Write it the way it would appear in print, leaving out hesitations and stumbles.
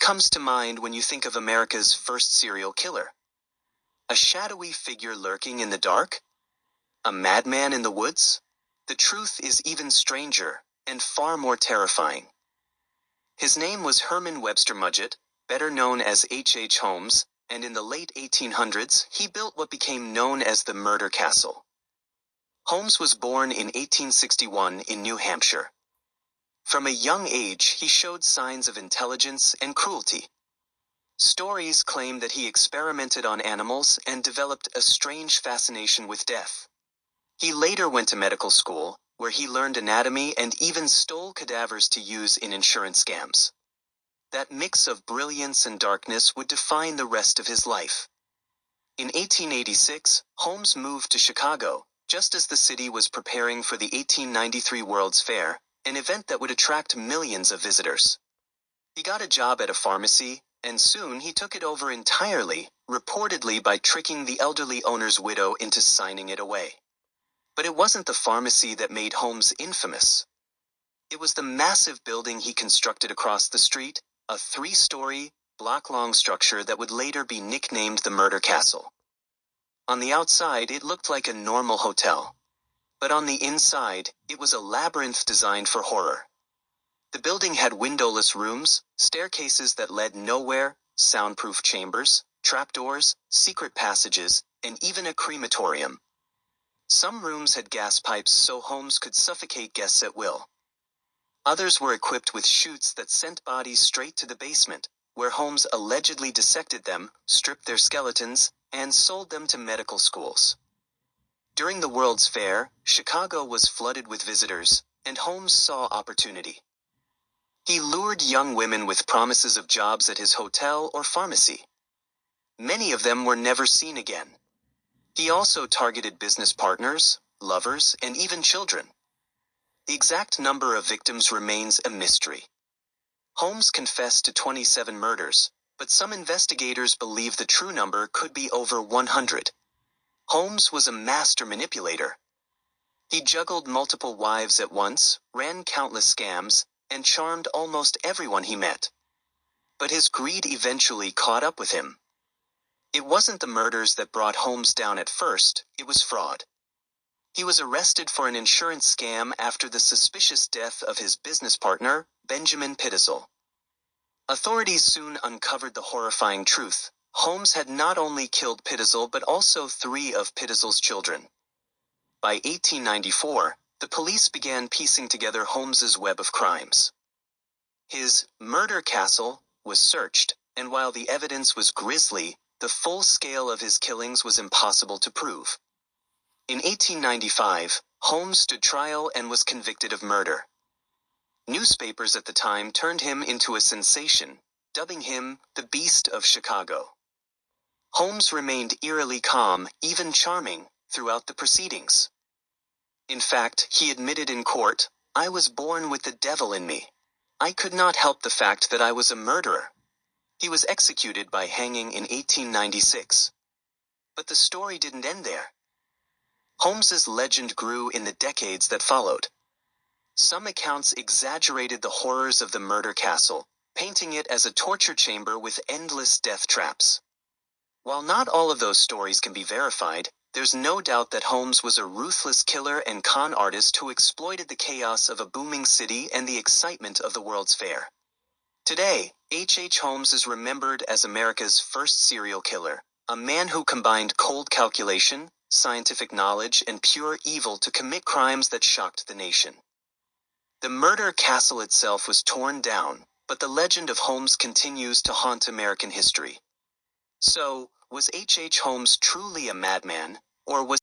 comes to mind when you think of America's first serial killer? A shadowy figure lurking in the dark? A madman in the woods? The truth is even stranger, and far more terrifying. His name was Herman Webster Mudgett, better known as H.H. Homes, and in the late 1800s, he built what became known as the Murder Castle. Holmes was born in 1861 in New Hampshire. From a young age, he showed signs of intelligence and cruelty. Stories claim that he experimented on animals and developed a strange fascination with death. He later went to medical school, where he learned anatomy and even stole cadavers to use in insurance scams. That mix of brilliance and darkness would define the rest of his life. In 1886, Holmes moved to Chicago, just as the city was preparing for the 1893 World's Fair, an event that would attract millions of visitors. He got a job at a pharmacy, and soon he took it over entirely, reportedly by tricking the elderly owner's widow into signing it away. But it wasn't the pharmacy that made Holmes infamous. It was the massive building he constructed across the street, a 3-story, block-long structure that would later be nicknamed the Murder Castle. On the outside, it looked like a normal hotel. But on the inside, it was a labyrinth designed for horror. The building had windowless rooms, staircases that led nowhere, soundproof chambers, trapdoors, secret passages, and even a crematorium. Some rooms had gas pipes so Holmes could suffocate guests at will. Others were equipped with chutes that sent bodies straight to the basement, where Holmes allegedly dissected them, stripped their skeletons, and sold them to medical schools. During the World's Fair, Chicago was flooded with visitors, and Holmes saw opportunity. He lured young women with promises of jobs at his hotel or pharmacy. Many of them were never seen again. He also targeted business partners, lovers, and even children. The exact number of victims remains a mystery. Holmes confessed to 27 murders, but some investigators believe the true number could be over 100. Holmes was a master manipulator. He juggled multiple wives at once, ran countless scams, and charmed almost everyone he met. But his greed eventually caught up with him. It wasn't the murders that brought Holmes down at first, it was fraud. He was arrested for an insurance scam after the suspicious death of his business partner, Benjamin Pitzel. Authorities soon uncovered the horrifying truth. Holmes had not only killed Pitzel but also 3 of Pitzel's children. By 1894, the police began piecing together Holmes's web of crimes. His murder castle was searched, and while the evidence was grisly, the full scale of his killings was impossible to prove. In 1895, Holmes stood trial and was convicted of murder. Newspapers at the time turned him into a sensation, dubbing him the Beast of Chicago. Holmes remained eerily calm, even charming, throughout the proceedings. In fact, he admitted in court, "I was born with the devil in me. I could not help the fact that I was a murderer." He was executed by hanging in 1896. But the story didn't end there. Holmes's legend grew in the decades that followed. Some accounts exaggerated the horrors of the Murder Castle, painting it as a torture chamber with endless death traps. While not all of those stories can be verified, there's no doubt that Holmes was a ruthless killer and con artist who exploited the chaos of a booming city and the excitement of the World's Fair. Today, H.H. Holmes is remembered as America's first serial killer, a man who combined cold calculation, scientific knowledge, and pure evil to commit crimes that shocked the nation. The Murder Castle itself was torn down, but the legend of Holmes continues to haunt American history. So, was H.H. Holmes truly a madman, or was